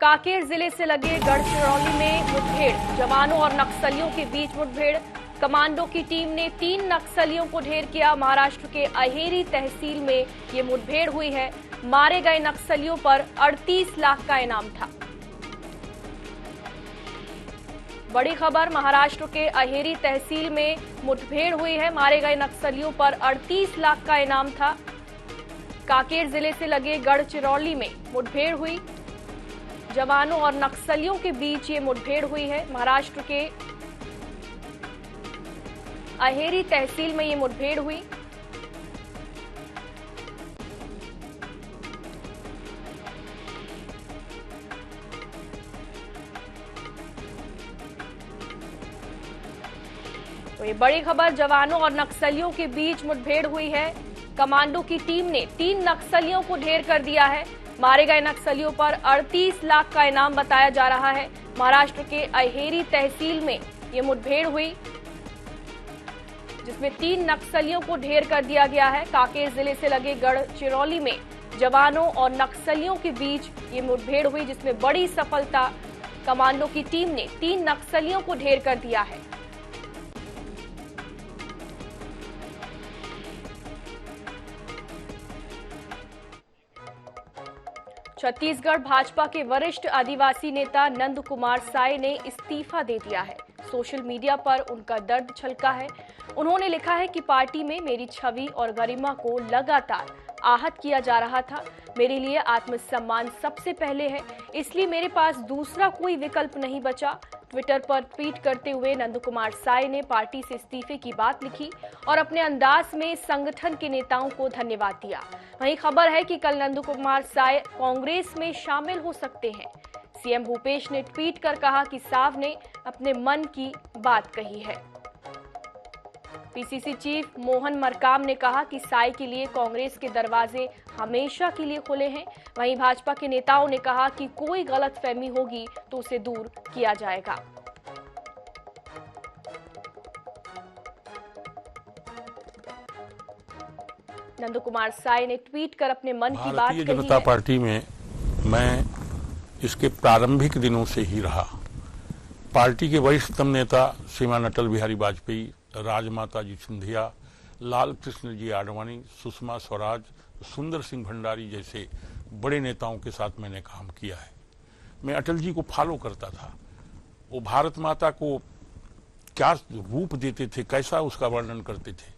कांकेर जिले से लगे गढ़चिरौली में मुठभेड़, जवानों और नक्सलियों के बीच मुठभेड़। कमांडो की टीम ने 3 नक्सलियों को ढेर किया। महाराष्ट्र के अहेरी तहसील में ये मुठभेड़ हुई है। मारे गए नक्सलियों पर 38 लाख का इनाम था। बड़ी खबर, महाराष्ट्र के अहेरी तहसील में मुठभेड़ हुई है। मारे गए नक्सलियों पर 38 लाख का इनाम था। कांकेर जिले से लगे गढ़चिरौली में मुठभेड़ हुई। जवानों और नक्सलियों के बीच ये मुठभेड़ हुई है। महाराष्ट्र के अहेरी तहसील में ये मुठभेड़ हुई। तो ये बड़ी खबर, जवानों और नक्सलियों के बीच मुठभेड़ हुई है। कमांडो की टीम ने 3 नक्सलियों को ढेर कर दिया है। मारे गए नक्सलियों पर 38 लाख का इनाम बताया जा रहा है। महाराष्ट्र के अहेरी तहसील में ये मुठभेड़ हुई, जिसमें 3 नक्सलियों को ढेर कर दिया गया है। कांकेर जिले से लगे गढ़चिरौली में जवानों और नक्सलियों के बीच ये मुठभेड़ हुई, जिसमें बड़ी सफलता कमांडो की टीम ने 3 नक्सलियों को ढेर कर दिया है। छत्तीसगढ़ भाजपा के वरिष्ठ आदिवासी नेता नंद कुमार साय ने इस्तीफा दे दिया है। सोशल मीडिया पर उनका दर्द छलका है। उन्होंने लिखा है कि पार्टी में मेरी छवि और गरिमा को लगातार आहत किया जा रहा था। मेरे लिए आत्मसम्मान सबसे पहले है, इसलिए मेरे पास दूसरा कोई विकल्प नहीं बचा। ट्विटर पर ट्वीट करते हुए नंद कुमार साय ने पार्टी से इस्तीफे की बात लिखी और अपने अंदाज में संगठन के नेताओं को धन्यवाद दिया। वहीं खबर है कि कल नंद कुमार साय कांग्रेस में शामिल हो सकते हैं। सीएम भूपेश ने ट्वीट कर कहा कि साव ने अपने मन की बात कही है। पीसीसी चीफ मोहन मरकाम ने कहा कि साय के लिए कांग्रेस के दरवाजे हमेशा के लिए खुले हैं। वहीं भाजपा के नेताओं ने कहा कि कोई गलतफहमी होगी तो उसे दूर किया जाएगा। नंद कुमार साय ने ट्वीट कर अपने मन की बात कही है। भारतीय जनता पार्टी में मैं इसके प्रारंभिक दिनों से ही रहा। पार्टी के वरिष्ठतम नेता श्रीमान अटल बिहारी वाजपेयी, राजमाता जी सिंधिया, लाल कृष्ण जी आडवाणी, सुषमा स्वराज, सुंदर सिंह भंडारी जैसे बड़े नेताओं के साथ मैंने काम किया है। मैं अटल जी को फॉलो करता था। वो भारत माता को क्या रूप देते थे, कैसा उसका वर्णन करते थे।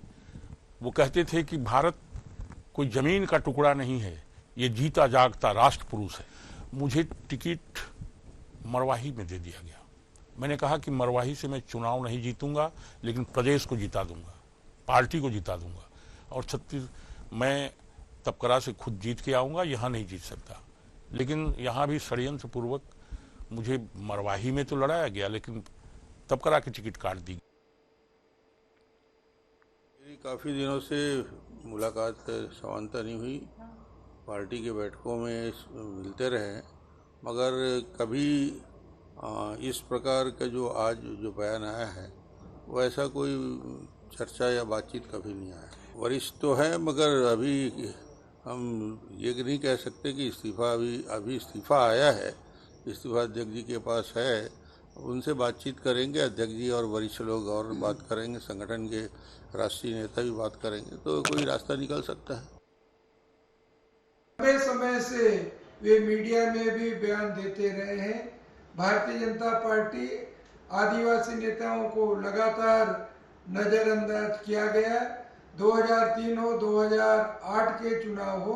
वो कहते थे कि भारत कोई जमीन का टुकड़ा नहीं है, ये जीता जागता राष्ट्र पुरुष है। मुझे टिकट मरवाही में दे दिया गया। मैंने कहा कि मरवाही से मैं चुनाव नहीं जीतूंगा, लेकिन प्रदेश को जिता दूंगा, पार्टी को जिता दूंगा। और मैं तपकरा से खुद जीत के आऊंगा, यहां नहीं जीत सकता। लेकिन यहां भी षड्यंत्र पूर्वक मुझे मरवाही में तो लड़ाया गया, लेकिन तपकरा की टिकट काट दी। काफ़ी दिनों से मुलाकात समानता नहीं हुई। पार्टी के बैठकों में मिलते रहे, मगर कभी इस प्रकार का जो आज जो बयान आया है वैसा कोई चर्चा या बातचीत कभी नहीं आया। वरिष्ठ तो है, मगर अभी हम ये नहीं कह सकते कि इस्तीफा अभी इस्तीफा आया है। इस्तीफा अध्यक्ष जी के पास है, उनसे बातचीत करेंगे। अध्यक्ष जी और वरिष्ठ लोग और बात करेंगे, संगठन के राष्ट्रीय नेता भी बात करेंगे, तो कोई रास्ता निकल सकता है। लंबे समय से वे मीडिया में भी बयान देते रहे हैं। भारतीय जनता पार्टी आदिवासी नेताओं को लगातार नजरअंदाज किया गया। 2003 हो, 2008 के चुनाव हो,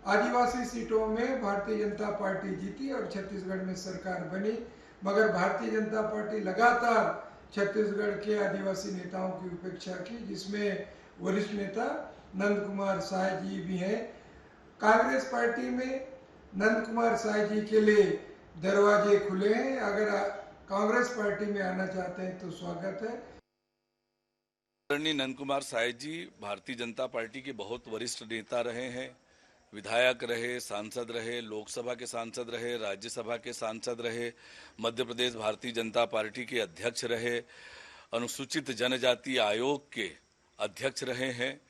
आदिवासी सीटों में भारतीय जनता पार्टी जीती और छत्तीसगढ़ में सरकार बनी। मगर भारतीय जनता पार्टी लगातार छत्तीसगढ़ के आदिवासी नेताओं की उपेक्षा की, जिसमें वरिष्ठ नेता नंद कुमार साय जी भी हैं। कांग्रेस पार्टी में नंद कुमार साय जी के लिए दरवाजे खुले हैं। अगर कांग्रेस पार्टी में आना चाहते हैं तो स्वागत है। आदरणीय नंद कुमार साय जी भारतीय जनता पार्टी के बहुत वरिष्ठ नेता रहे हैं। विधायक रहे, सांसद रहे, लोकसभा के सांसद रहे, राज्यसभा के सांसद रहे, मध्य प्रदेश भारतीय जनता पार्टी के अध्यक्ष रहे, अनुसूचित जनजाति आयोग के अध्यक्ष रहे हैं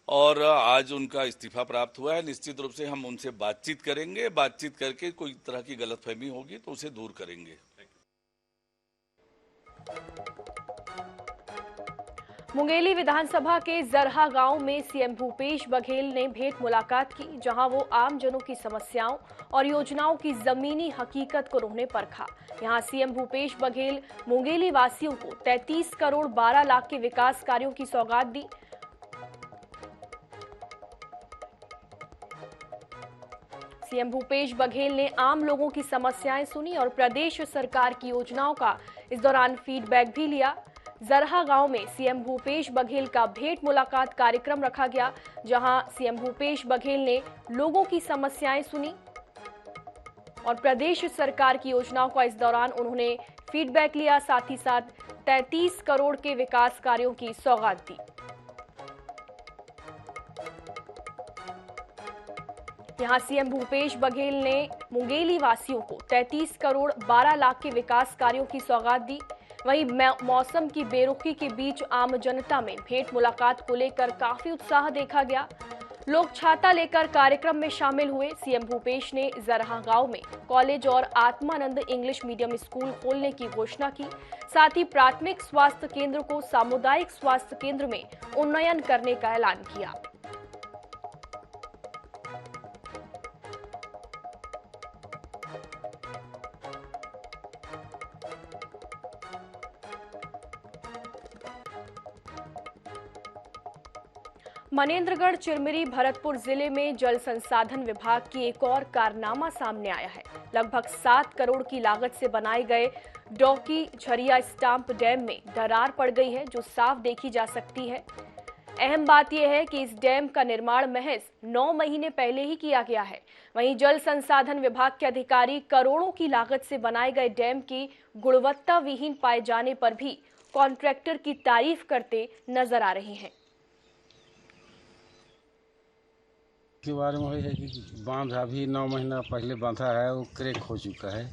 और आज उनका इस्तीफा प्राप्त हुआ है। निश्चित रूप से हम उनसे बातचीत करेंगे, बातचीत करके कोई तरह की गलतफहमी होगी तो उसे दूर करेंगे। मुंगेली विधानसभा के जरहा गांव में सीएम भूपेश बघेल ने भेंट मुलाकात की, जहां वो आम जनों की समस्याओं और योजनाओं की जमीनी हकीकत को उन्होंने परखा। यहां सीएम भूपेश बघेल मुंगेली वासियों को 33 करोड़ 12 लाख के विकास कार्यों की सौगात दी। सीएम भूपेश बघेल ने आम लोगों की समस्याएं सुनी और प्रदेश सरकार की योजनाओं का इस दौरान फीडबैक भी लिया। जरहा गांव में सीएम भूपेश बघेल का भेंट मुलाकात कार्यक्रम रखा गया, जहां सीएम भूपेश बघेल ने लोगों की समस्याएं सुनी और प्रदेश सरकार की योजनाओं का इस दौरान उन्होंने फीडबैक लिया। साथ ही साथ 33 करोड़ के विकास कार्यों की सौगात दी। यहां सीएम भूपेश बघेल ने मुंगेली वासियों को 33 करोड़ 12 लाख के विकास कार्यों की सौगात दी। वहीं मौसम की बेरुखी के बीच आम जनता में भेंट मुलाकात को लेकर काफी उत्साह देखा गया। लोग छाता लेकर कार्यक्रम में शामिल हुए। सीएम भूपेश ने जरहा गांव में कॉलेज और आत्मानंद इंग्लिश मीडियम स्कूल खोलने की घोषणा की। साथ ही प्राथमिक स्वास्थ्य केंद्र को सामुदायिक स्वास्थ्य केंद्र में उन्नयन करने का ऐलान किया। मनेंद्रगढ़ चिरमिरी भरतपुर जिले में जल संसाधन विभाग की एक और कारनामा सामने आया है। लगभग 7 करोड़ की लागत से बनाए गए डॉकी झरिया स्टाम्प डैम में दरार पड़ गई है, जो साफ देखी जा सकती है। अहम बात यह है कि इस डैम का निर्माण महज 9 महीने पहले ही किया गया है। वहीं जल संसाधन विभाग के अधिकारी करोड़ों की लागत से बनाए गए डैम की गुणवत्ता विहीन पाए जाने पर भी कॉन्ट्रैक्टर की तारीफ करते नजर आ रहे हैं। के बारे में है कि बांध अभी 9 महीना पहले बांधा है, वो क्रैक हो चुका है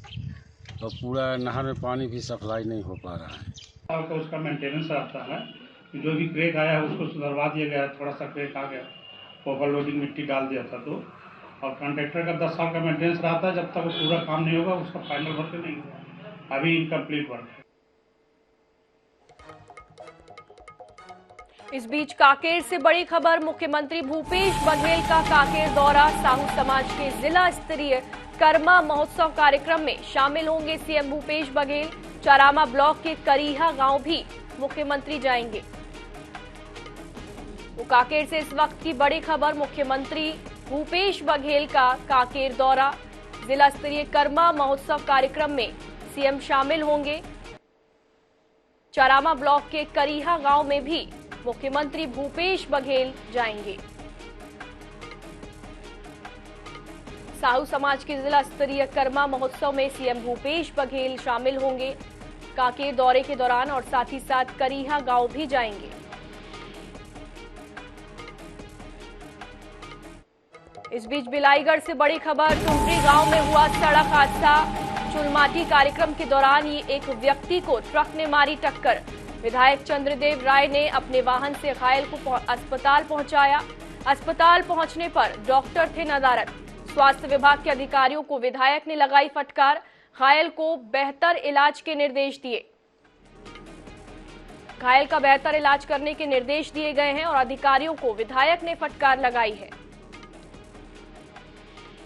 और पूरा नहर में पानी भी सप्लाई नहीं हो पा रहा है। तो उसका मेंटेनेंस रहता है, जो भी क्रैक आया है उसको सुधरवा दिया गया। थोड़ा सा क्रैक आ गया, ओवरलोडिंग मिट्टी डाल दिया था तो, और कॉन्ट्रैक्टर का 10 साल का मेंटेनेंस रहता है। जब तक वो पूरा काम नहीं होगा उसका फाइनल वर्क नहीं होगा। अभी इनकम्प्लीट वर्क है। इस बीच कांकेर से बड़ी खबर, मुख्यमंत्री भूपेश बघेल का कांकेर दौरा। साहू समाज के जिला स्तरीय कर्मा महोत्सव कार्यक्रम में शामिल होंगे सीएम भूपेश बघेल। चारामा ब्लॉक के करीहा गांव भी मुख्यमंत्री जाएंगे। तो कांकेर से इस वक्त की बड़ी खबर, मुख्यमंत्री भूपेश बघेल का कांकेर दौरा। जिला स्तरीय कर्मा महोत्सव कार्यक्रम में सीएम शामिल होंगे। चारामा ब्लॉक के करीहा गांव में भी मुख्यमंत्री भूपेश बघेल जाएंगे। साहू समाज के जिला स्तरीय कर्मा महोत्सव में सीएम भूपेश बघेल शामिल होंगे कांकेर दौरे के दौरान, और साथ ही साथ करीहा गांव भी जाएंगे। इस बीच बिलाईगढ़ से बड़ी खबर, टुंडरी गांव में हुआ सड़क हादसा। चुलमाटी कार्यक्रम के दौरान ही एक व्यक्ति को ट्रक ने मारी टक्कर। विधायक चंद्रदेव राय ने अपने वाहन से घायल को अस्पताल पहुंचाया। अस्पताल पहुंचने पर डॉक्टर थे नदारद। स्वास्थ्य विभाग के अधिकारियों को विधायक ने लगाई फटकार। घायल को बेहतर इलाज के निर्देश दिए। घायल का बेहतर इलाज करने के निर्देश दिए गए हैं और अधिकारियों को विधायक ने फटकार लगाई है।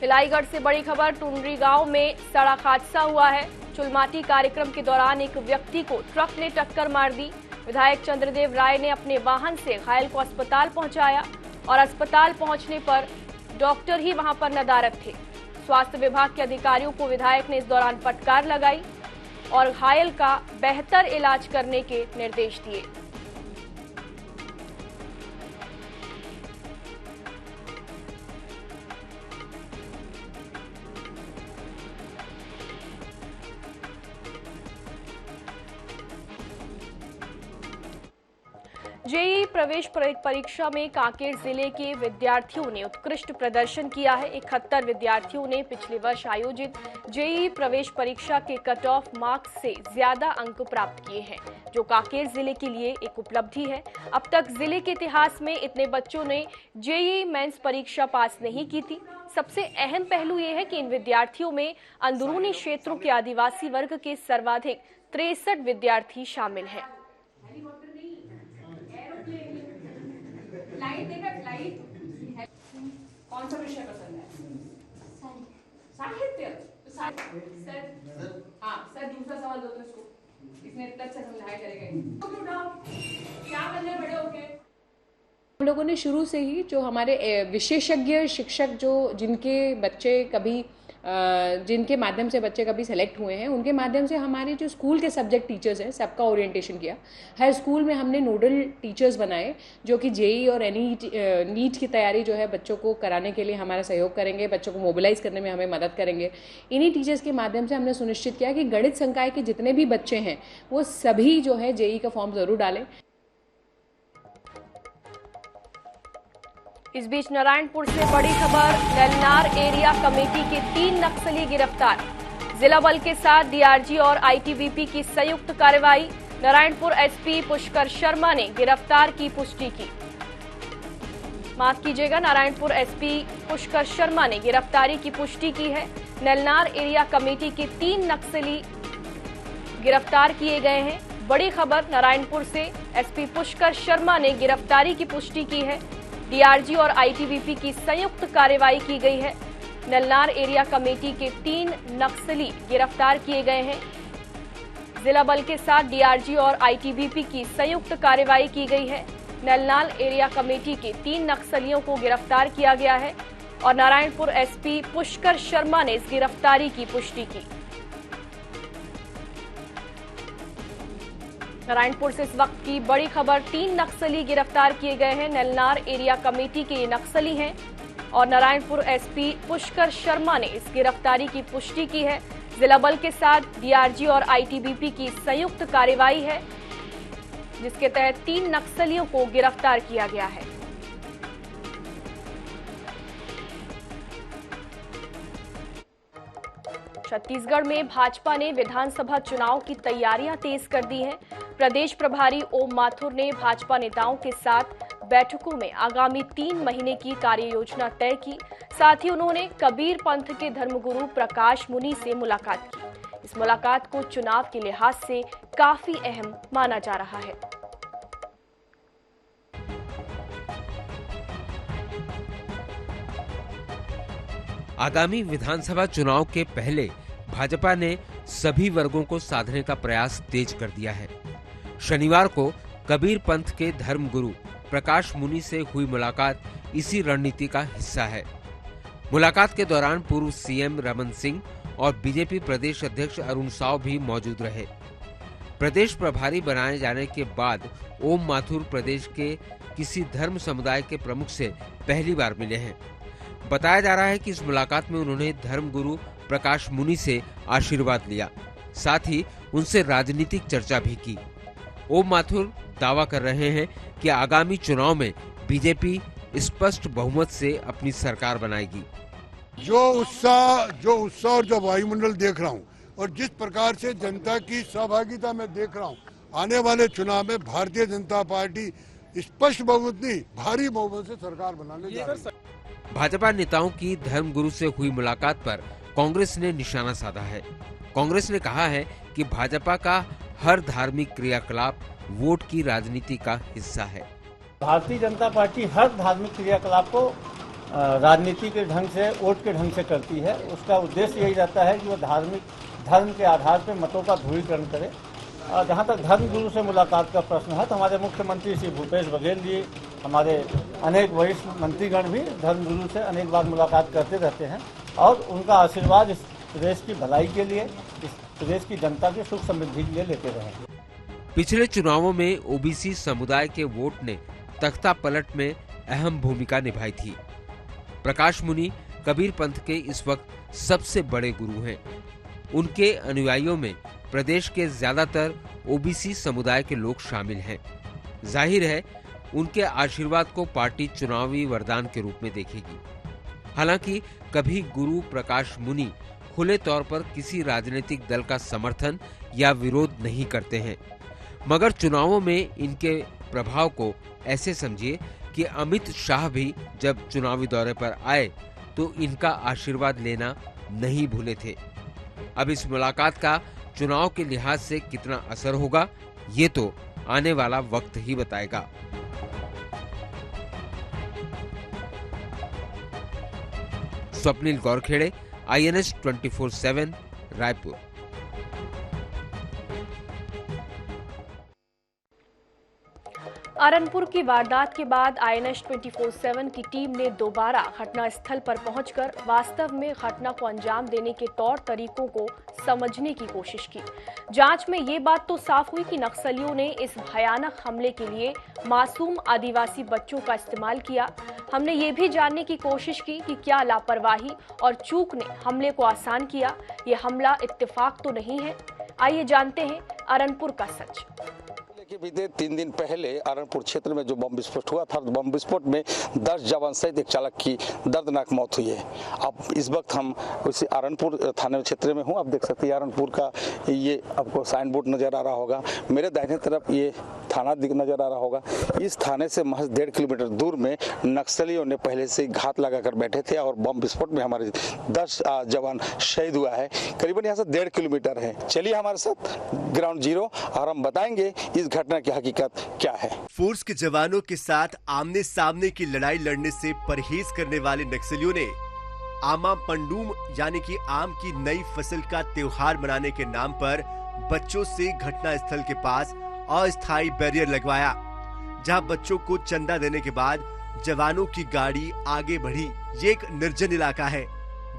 बिलाईगढ़ से बड़ी खबर, टुंडरी गांव में सड़क हादसा हुआ है। चुलमाटी कार्यक्रम के दौरान एक व्यक्ति को ट्रक ने टक्कर मार दी। विधायक चंद्रदेव राय ने अपने वाहन से घायल को अस्पताल पहुंचाया और अस्पताल पहुंचने पर डॉक्टर ही वहां पर नदारद थे। स्वास्थ्य विभाग के अधिकारियों को विधायक ने इस दौरान फटकार लगाई और घायल का बेहतर इलाज करने के निर्देश दिए। जेईई प्रवेश परीक्षा में कांकेर जिले के विद्यार्थियों ने उत्कृष्ट प्रदर्शन किया है। 71 विद्यार्थियों ने पिछले वर्ष आयोजित जेईई प्रवेश परीक्षा के कट ऑफ मार्क्स से ज्यादा अंक प्राप्त किए हैं, जो कांकेर जिले के लिए एक उपलब्धि है। अब तक जिले के इतिहास में इतने बच्चों ने जेईई मेंस परीक्षा पास नहीं की थी। सबसे अहम पहलू ये है कि इन विद्यार्थियों में अंदरूनी क्षेत्रों के आदिवासी वर्ग के सर्वाधिक 63 विद्यार्थी शामिल हैं। कौन सा विषय पसंद है? साहित्य। सर, हाँ सर, दूसरा सवाल दो तो इसको, इसने इतना अच्छा समझाया करेगा। क्या बनने बड़े होके? हम लोगों ने शुरू से ही जो हमारे विशेषज्ञ शिक्षक जो जिनके माध्यम से बच्चे कभी सेलेक्ट हुए हैं, उनके माध्यम से हमारे जो स्कूल के सब्जेक्ट टीचर्स हैं सबका ओरिएंटेशन किया। हर स्कूल में हमने नोडल टीचर्स बनाए जो कि जेईई और नीट की तैयारी जो है बच्चों को कराने के लिए हमारा सहयोग करेंगे, बच्चों को मोबिलाइज करने में हमें मदद करेंगे। इन्हीं टीचर्स के माध्यम से हमने सुनिश्चित किया कि गणित संकाय के जितने भी बच्चे हैं वो सभी जो है जेईई का फॉर्म जरूर डालें। इस बीच नारायणपुर से बड़ी खबर, नेलनार एरिया कमेटी के 3 नक्सली गिरफ्तार। जिला बल के साथ डीआरजी और आईटीबीपी की संयुक्त कार्रवाई। नारायणपुर एसपी पुष्कर शर्मा ने गिरफ्तार की पुष्टि की। माफ कीजिएगा, नारायणपुर एसपी पुष्कर शर्मा ने गिरफ्तारी की पुष्टि की है। नेलनार एरिया कमेटी के 3 नक्सली गिरफ्तार किए गए हैं। बड़ी खबर नारायणपुर से, एसपी पुष्कर शर्मा ने गिरफ्तारी की पुष्टि की है। डीआरजी और आईटीबीपी की संयुक्त कार्रवाई की गई है। नेलनार एरिया कमेटी के 3 नक्सली गिरफ्तार किए गए हैं। जिला बल के साथ डीआरजी और आईटीबीपी की संयुक्त कार्रवाई की गई है। नेलनार एरिया कमेटी के 3 नक्सलियों को गिरफ्तार किया गया है और नारायणपुर एसपी पुष्कर शर्मा ने इस गिरफ्तारी की पुष्टि की। नारायणपुर से इस वक्त की बड़ी खबर, 3 नक्सली गिरफ्तार किए गए हैं। नेलनार एरिया कमेटी के ये नक्सली हैं और नारायणपुर एसपी पुष्कर शर्मा ने इस गिरफ्तारी की पुष्टि की है। जिला बल के साथ डीआरजी और आईटीबीपी की संयुक्त कार्रवाई है, जिसके तहत 3 नक्सलियों को गिरफ्तार किया गया है। छत्तीसगढ़ में भाजपा ने विधानसभा चुनाव की तैयारियां तेज कर दी हैं। प्रदेश प्रभारी ओम माथुर ने भाजपा नेताओं के साथ बैठकों में आगामी 3 महीने की कार्य योजना तय की। साथ ही उन्होंने कबीर पंथ के धर्मगुरु प्रकाश मुनि से मुलाकात की। इस मुलाकात को चुनाव के लिहाज से काफी अहम माना जा रहा है। आगामी विधानसभा चुनाव के पहले भाजपा ने सभी वर्गों को साधने का प्रयास तेज कर दिया है। शनिवार को कबीर पंथ के धर्मगुरु प्रकाश मुनि से हुई मुलाकात इसी रणनीति का हिस्सा है। मुलाकात के दौरान पूर्व सीएम रमन सिंह और बीजेपी प्रदेश अध्यक्ष अरुण साव भी मौजूद रहे। प्रदेश प्रभारी बनाए जाने के बाद ओम माथुर प्रदेश के किसी धर्म समुदाय के प्रमुख से पहली बार मिले हैं। बताया जा रहा है कि इस मुलाकात में उन्होंने धर्मगुरु प्रकाश मुनि से आशीर्वाद लिया, साथ ही उनसे राजनीतिक चर्चा भी की। ओम माथुर दावा कर रहे हैं कि आगामी चुनाव में बीजेपी स्पष्ट बहुमत से अपनी सरकार बनाएगी। जो उत्साह और जो वायुमंडल देख रहा हूँ और जिस प्रकार से जनता की सहभागिता में देख रहा हूँ, आने वाले चुनाव में भारतीय जनता पार्टी स्पष्ट बहुमत नहीं, भारी बहुमत से सरकार बनाने जा रही है। भाजपा नेताओं की धर्मगुरु से हुई मुलाकात पर कांग्रेस ने निशाना साधा है। कांग्रेस ने कहा है कि भाजपा का हर धार्मिक क्रियाकलाप वोट की राजनीति का हिस्सा है। भारतीय जनता पार्टी हर धार्मिक क्रियाकलाप को राजनीति के ढंग से, वोट के ढंग से करती है। उसका उद्देश्य यही रहता है कि वो धर्म के आधार पर मतों का ध्रुवीकरण करे। जहाँ तक धर्मगुरु से मुलाकात का प्रश्न है, तो हमारे मुख्यमंत्री श्री भूपेश बघेल जी, हमारे अनेक वरिष्ठ मंत्रीगण भी धर्मगुरु से अनेक बार मुलाकात करते रहते हैं और उनका आशीर्वाद इस प्रदेश की भलाई के लिए, इस प्रदेश की जनता की सुख समृद्धि के लिए लेते रहे। पिछले चुनावों में ओबीसी समुदाय के वोट ने तख्ता पलट में अहम भूमिका निभाई थी। प्रकाश मुनि कबीर पंथ के इस वक्त सबसे बड़े गुरु हैं। उनके अनुयायियों में प्रदेश के ज्यादातर ओबीसी समुदाय के लोग शामिल हैं। जाहिर है उनके आशीर्वाद को पार्टी चुनावी वरदान के रूप में देखेगी। हालांकि कभी गुरु प्रकाश मुनि खुले तौर पर किसी राजनीतिक दल का समर्थन या विरोध नहीं करते हैं, मगर चुनावों में इनके प्रभाव को ऐसे समझिए कि अमित शाह भी जब चुनावी दौरे पर आए तो इनका आशीर्वाद लेना नहीं भूले थे। अब इस मुलाकात का चुनाव के लिहाज से कितना असर होगा, ये तो आने वाला वक्त ही बताएगा। स्वप्निल गौरखेड़े, INS 24/7, रायपुर। अरनपुर की वारदात के बाद INS 24/7 की टीम ने दोबारा घटनास्थल पर पहुंचकर वास्तव में घटना को अंजाम देने के तौर तरीकों को समझने की कोशिश की। जांच में ये बात तो साफ हुई कि नक्सलियों ने इस भयानक हमले के लिए मासूम आदिवासी बच्चों का इस्तेमाल किया। हमने ये भी जानने की कोशिश की कि क्या लापरवाही और चूक ने हमले को आसान किया। ये हमला इत्तेफाक तो नहीं है। आइए जानते हैं अरनपुर का सच। बीते 3 दिन पहले अरनपुर क्षेत्र में जो बम विस्फोट हुआ था, बम विस्फोट में 10 जवान सहित एक चालक की दर्दनाक मौत हुई है। अब इस वक्त हम उसी अरनपुर थाने क्षेत्र में हूं। आप देख सकते हैं अरनपुर का ये आपको साइन बोर्ड नजर आ रहा होगा। मेरे दाहिने तरफ ये थाना नजर आ रहा होगा। इस थाने से महज 1.5 किलोमीटर दूर में नक्सलियों ने पहले से घात लगाकर बैठे थे और बम विस्फोट में हमारे 10 जवान शहीद हुआ है। करीबन यहाँ से 1.5 किलोमीटर है। चलिए हमारे साथ ग्राउंड जीरो और हम बताएंगे इस घटना की हकीकत क्या है। फोर्स के जवानों के साथ आमने सामने की लड़ाई लड़ने से परहेज करने वाले नक्सलियों ने आमा पंडूम यानी कि आम की नई फसल का त्योहार मनाने के नाम पर बच्चों से घटना स्थल के पास अस्थायी बैरियर लगवाया, जहां बच्चों को चंदा देने के बाद जवानों की गाड़ी आगे बढ़ी। ये एक निर्जन इलाका है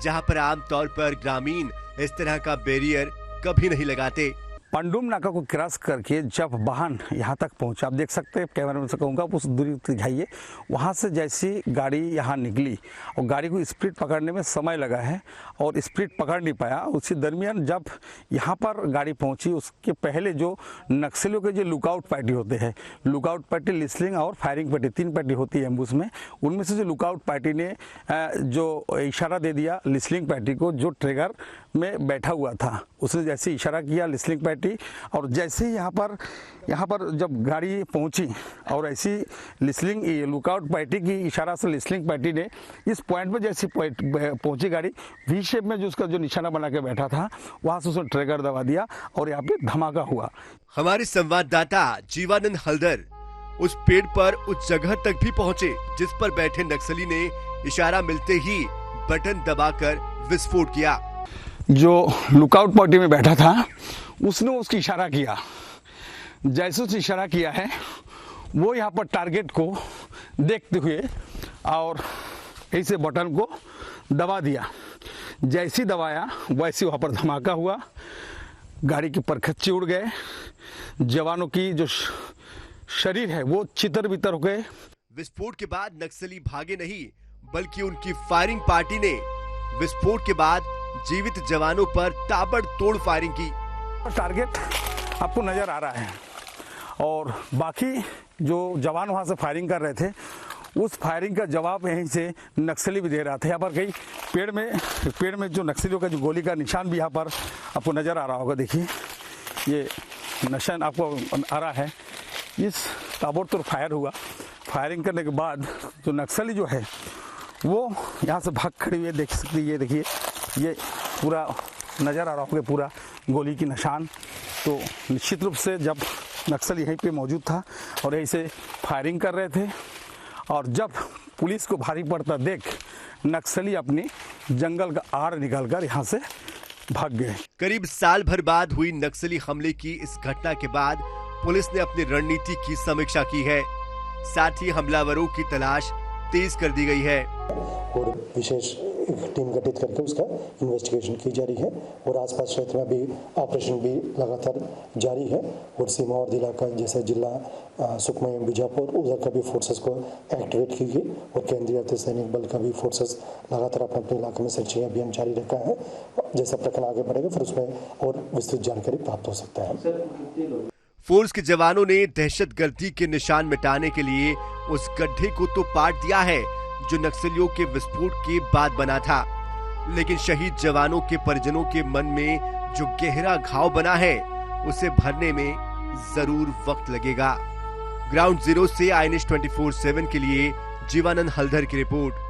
जहां पर आमतौर पर ग्रामीण इस तरह का बैरियर कभी नहीं लगाते। पंडूम नाका को क्रॉस करके जब वाहन यहाँ तक पहुँचा, आप देख सकते हैं, कैमरा में से कहूँगा उस दूरी दिखाइए। वहाँ से जैसी गाड़ी यहाँ निकली और गाड़ी को स्पीड पकड़ने में समय लगा है और स्पीड पकड़ नहीं पाया। उसी दरमियान जब यहाँ पर गाड़ी पहुँची, उसके पहले जो नक्सलियों के जो लुकआउट पार्टी होते हैं, लुकआउट पार्टी, लिस्लिंग और फायरिंग पार्टी, 3 पार्टी होती है एम्बुश में। उनमें से जो लुकआउट पार्टी ने जो इशारा दे दिया लिस्लिंग पार्टी को, जो ट्रिगर में बैठा हुआ था, उसने जैसे इशारा किया लिस्लिंग पार्टी, और जैसे ही यहाँ पर जब गाड़ी पहुंची और ऐसी लिस्लिंग लुकआउट पार्टी की इशारा से लिस्लिंग पार्टी ने इस पॉइंट पे जैसी पहुंची गाड़ी वी शेप में जो उसका जो निशाना बना के बैठा था, वहां से उसने ट्रिगर दबा दिया और यहाँ पे धमाका हुआ। हमारे संवाददाता जीवानंद हल्दर उस पेड़ पर उस जगह तक भी पहुँचे जिस पर बैठे नक्सली ने इशारा मिलते ही बटन दबाकर विस्फोट किया। जो लुकआउट पार्टी में बैठा था उसने उसकी इशारा किया। जैसे उसने इशारा किया है वो यहाँ पर टारगेट को देखते हुए और ऐसे बटन को दबा दिया। जैसे दबाया वैसे वहाँ पर धमाका हुआ, गाड़ी के परखच्चे उड़ गए, जवानों की जो शरीर है वो चितर बितर हो गए। विस्फोट के बाद नक्सली भागे नहीं, बल्कि उनकी फायरिंग पार्टी ने विस्फोट के बाद जीवित जवानों पर ताबड़तोड़ फायरिंग की। टारगेट आपको नजर आ रहा है और बाकी जो जवान वहां से फायरिंग कर रहे थे, उस फायरिंग का जवाब यहीं से नक्सली भी दे रहा था। यहाँ पर कई पेड़ में जो नक्सलियों का जो गोली का निशान भी यहाँ पर आपको नजर आ रहा होगा। देखिए ये निशान आपको आ रहा है। इस ताबड़तोड़ फायर हुआ। फायरिंग करने के बाद जो नक्सली जो है वो यहाँ से भाग खड़ी हुई देख सकते। ये देखिए ये पूरा नज़र आ रहा होगा, पूरा गोली की निशान। तो निश्चित रूप से जब नक्सल यहीं पे मौजूद था और यहीं से फायरिंग कर रहे थे और जब पुलिस को भारी पड़ता देख नक्सली अपनी जंगल का आड़ निकालकर यहाँ से भाग गए। करीब साल भर बाद हुई नक्सली हमले की इस घटना के बाद पुलिस ने अपनी रणनीति की समीक्षा की है। साथ ही हमलावरों की तलाश तेज कर दी गई है और विशेष टीम गठित करके उसका इन्वेस्टिगेशन की जा रही है और आसपास क्षेत्र में भी ऑपरेशन भी लगातार जारी है और सीमावर्ती इलाका जैसे जिला सुकमा बीजापुर उधर का भी फोर्सेस को एक्टिवेट की गई और केंद्रीय अर्धसैनिक बल का भी फोर्सेस लगातार अपने इलाके में सर्चिंग अभियान जारी रखा है। जैसा प्रकरण आगे बढ़ेगा फिर उसमें और विस्तृत जानकारी प्राप्त हो सकता है। फोर्स के जवानों ने दहशतगर्दी के निशान मिटाने के लिए उस गड्ढे को तो पाट दिया है जो नक्सलियों के विस्फोट के बाद बना था, लेकिन शहीद जवानों के परिजनों के मन में जो गहरा घाव बना है उसे भरने में जरूर वक्त लगेगा। ग्राउंड जीरो से INH 24/7 के लिए जीवानंद हल्दर की रिपोर्ट।